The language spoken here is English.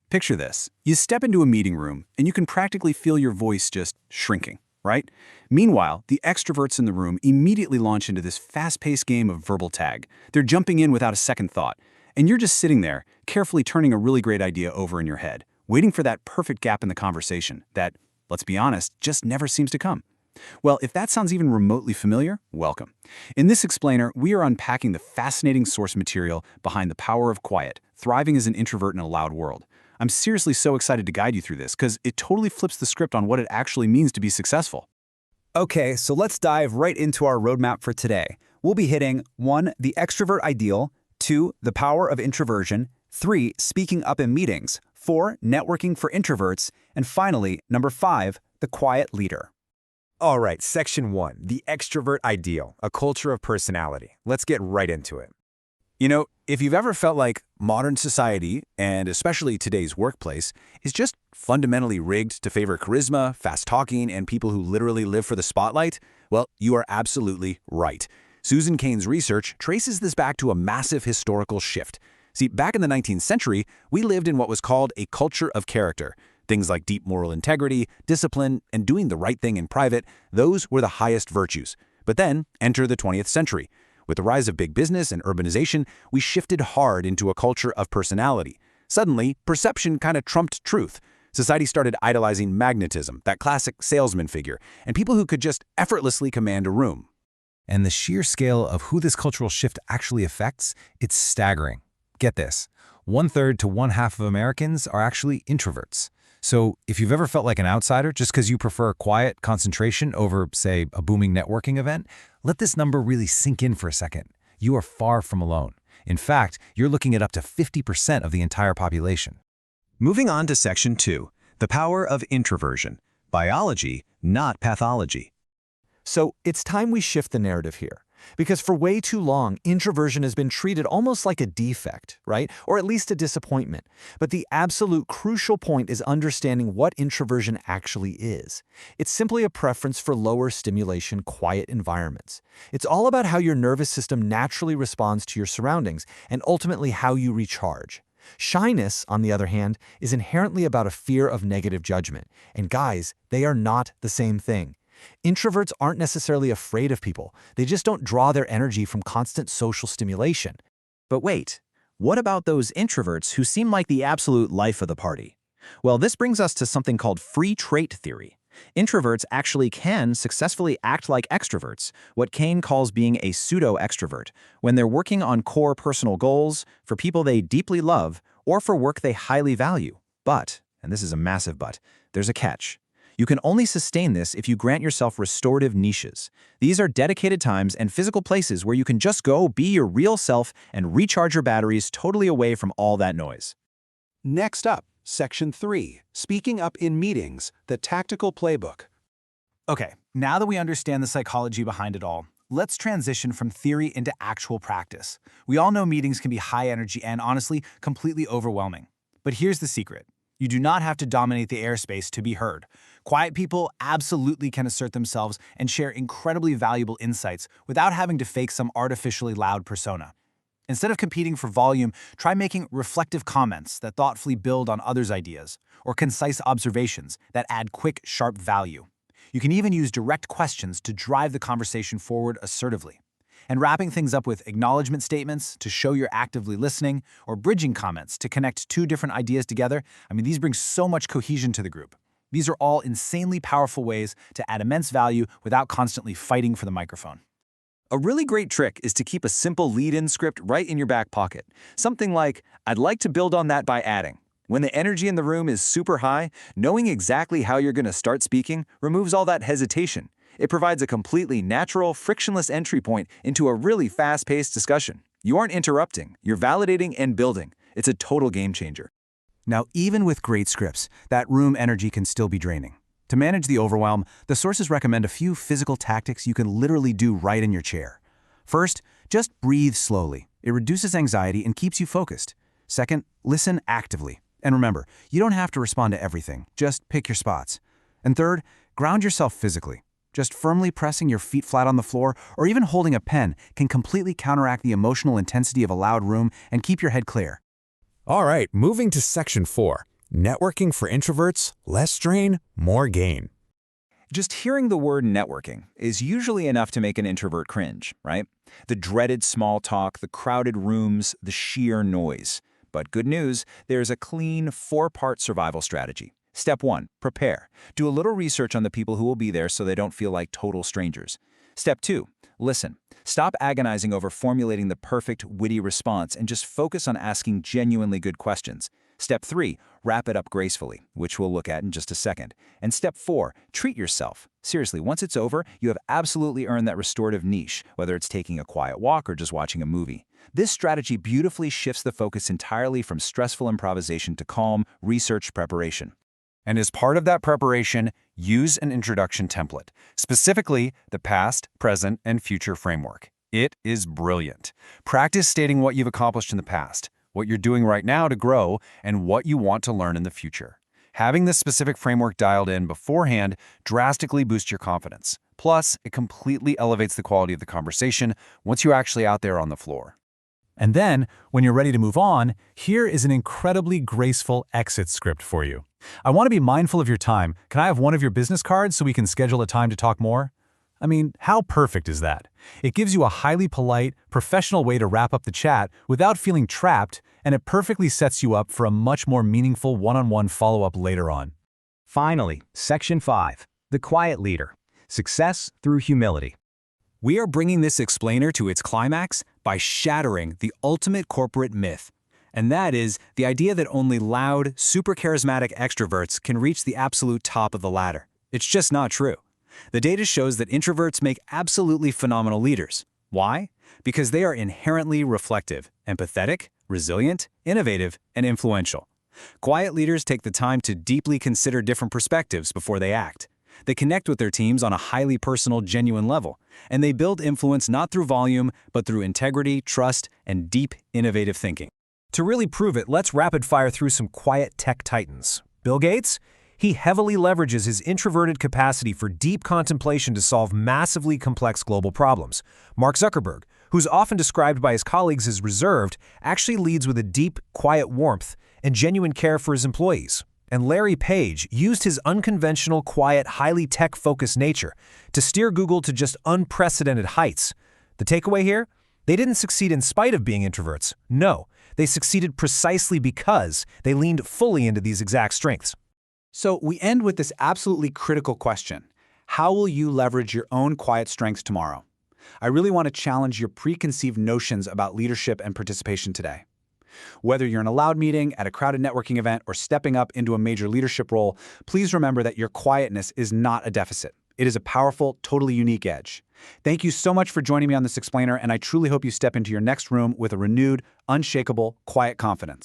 Picture this. You step into a meeting room, and you can practically feel your voice just shrinking, right? Meanwhile, the extroverts in the room immediately launch into this fast-paced game of verbal tag. They're jumping in without a second thought, and you're just sitting there, carefully turning a really great idea over in your head, waiting for that perfect gap in the conversation that, let's be honest, just never seems to come. Well, if that sounds even remotely familiar, welcome. In this explainer, we are unpacking the fascinating source material behind the power of quiet, thriving as an introvert in a loud world. I'm seriously so excited to guide you through this because it totally flips the script on what it actually means to be successful. Okay, so let's dive right into our roadmap for today. We'll be hitting 1. The extrovert ideal, 2. The power of introversion, 3. Speaking up in meetings, 4. Networking for introverts, and finally, number 5. The quiet leader. All right, section 1, the extrovert ideal, a culture of personality. Let's get right into it. You know, if you've ever felt like modern society, and especially today's workplace, is just fundamentally rigged to favor charisma, fast talking, and people who literally live for the spotlight, well, you are absolutely right. Susan Cain's research traces this back to a massive historical shift. See, back in the 19th century, we lived in what was called a culture of character. Things like deep moral integrity, discipline, and doing the right thing in private, those were the highest virtues. But then, enter the 20th century. With the rise of big business and urbanization, we shifted hard into a culture of personality. Suddenly, perception kind of trumped truth. Society started idolizing magnetism, that classic salesman figure, and people who could just effortlessly command a room. And the sheer scale of who this cultural shift actually affects, it's staggering. Get this, 1/3 to 1/2 of Americans are actually introverts. So if you've ever felt like an outsider just because you prefer quiet concentration over, say, a booming networking event, let this number really sink in for a second. You are far from alone. In fact, you're looking at up to 50% of the entire population. Moving on to section 2, the power of introversion. Biology, not pathology. So it's time we shift the narrative here. Because for way too long, introversion has been treated almost like a defect, right? Or at least a disappointment. But the absolute crucial point is understanding what introversion actually is. It's simply a preference for lower stimulation, quiet environments. It's all about how your nervous system naturally responds to your surroundings and ultimately how you recharge. Shyness, on the other hand, is inherently about a fear of negative judgment. And guys, they are not the same thing. Introverts aren't necessarily afraid of people. They just don't draw their energy from constant social stimulation. But wait, what about those introverts who seem like the absolute life of the party? Well, this brings us to something called free trait theory. Introverts actually can successfully act like extroverts, what Cain calls being a pseudo-extrovert, when they're working on core personal goals, for people they deeply love, or for work they highly value. But, and this is a massive but, there's a catch. You can only sustain this if you grant yourself restorative niches. These are dedicated times and physical places where you can just go be your real self and recharge your batteries totally away from all that noise. Next up, Section 3, Speaking Up in Meetings, the Tactical Playbook. Okay, now that we understand the psychology behind it all, let's transition from theory into actual practice. We all know meetings can be high energy and, honestly, completely overwhelming. But here's the secret. You do not have to dominate the airspace to be heard. Quiet people absolutely can assert themselves and share incredibly valuable insights without having to fake some artificially loud persona. Instead of competing for volume, try making reflective comments that thoughtfully build on others' ideas, or concise observations that add quick, sharp value. You can even use direct questions to drive the conversation forward assertively. And wrapping things up with acknowledgement statements to show you're actively listening, or bridging comments to connect two different ideas together, these bring so much cohesion to the group. These are all insanely powerful ways to add immense value without constantly fighting for the microphone. A really great trick is to keep a simple lead-in script right in your back pocket. Something like, I'd like to build on that by adding. When the energy in the room is super high, knowing exactly how you're going to start speaking removes all that hesitation. It provides a completely natural, frictionless entry point into a really fast-paced discussion. You aren't interrupting, you're validating and building. It's a total game changer. Now, even with great scripts, that room energy can still be draining. To manage the overwhelm, the sources recommend a few physical tactics you can literally do right in your chair. First, just breathe slowly. It reduces anxiety and keeps you focused. Second, listen actively. And remember, you don't have to respond to everything. Just pick your spots. And third, ground yourself physically. Just firmly pressing your feet flat on the floor or even holding a pen can completely counteract the emotional intensity of a loud room and keep your head clear. All right, moving to section 4, Networking for introverts, less strain, more gain. Just hearing the word networking is usually enough to make an introvert cringe, right? The dreaded small talk, the crowded rooms, the sheer noise. But good news, there's a clean 4-part survival strategy. Step 1, prepare. Do a little research on the people who will be there so they don't feel like total strangers. Step 2, listen. Stop agonizing over formulating the perfect, witty response and just focus on asking genuinely good questions. Step 3, wrap it up gracefully, which we'll look at in just a second. And Step 4, treat yourself. Seriously, once it's over, you have absolutely earned that restorative niche, whether it's taking a quiet walk or just watching a movie. This strategy beautifully shifts the focus entirely from stressful improvisation to calm, researched preparation. And as part of that preparation, use an introduction template, specifically the past, present, and future framework. It is brilliant. Practice stating what you've accomplished in the past, what you're doing right now to grow, and what you want to learn in the future. Having this specific framework dialed in beforehand drastically boosts your confidence. Plus, it completely elevates the quality of the conversation once you're actually out there on the floor. And then, when you're ready to move on, here is an incredibly graceful exit script for you. I want to be mindful of your time. Can I have one of your business cards so we can schedule a time to talk more? I mean, how perfect is that? It gives you a highly polite, professional way to wrap up the chat without feeling trapped, and it perfectly sets you up for a much more meaningful one-on-one follow-up later on. Finally, Section 5, the quiet leader. Success through humility. We are bringing this explainer to its climax by shattering the ultimate corporate myth. And that is the idea that only loud, super charismatic extroverts can reach the absolute top of the ladder. It's just not true. The data shows that introverts make absolutely phenomenal leaders. Why? Because they are inherently reflective, empathetic, resilient, innovative, and influential. Quiet leaders take the time to deeply consider different perspectives before they act. They connect with their teams on a highly personal, genuine level, and they build influence not through volume, but through integrity, trust, and deep, innovative thinking. To really prove it, let's rapid fire through some quiet tech titans. Bill Gates? He heavily leverages his introverted capacity for deep contemplation to solve massively complex global problems. Mark Zuckerberg, who's often described by his colleagues as reserved, actually leads with a deep, quiet warmth and genuine care for his employees. And Larry Page used his unconventional, quiet, highly tech-focused nature to steer Google to just unprecedented heights. The takeaway here? They didn't succeed in spite of being introverts. No, they succeeded precisely because they leaned fully into these exact strengths. So we end with this absolutely critical question. How will you leverage your own quiet strengths tomorrow? I really want to challenge your preconceived notions about leadership and participation today. Whether you're in a loud meeting, at a crowded networking event, or stepping up into a major leadership role, please remember that your quietness is not a deficit. It is a powerful, totally unique edge. Thank you so much for joining me on this explainer, and I truly hope you step into your next room with a renewed, unshakable, quiet confidence.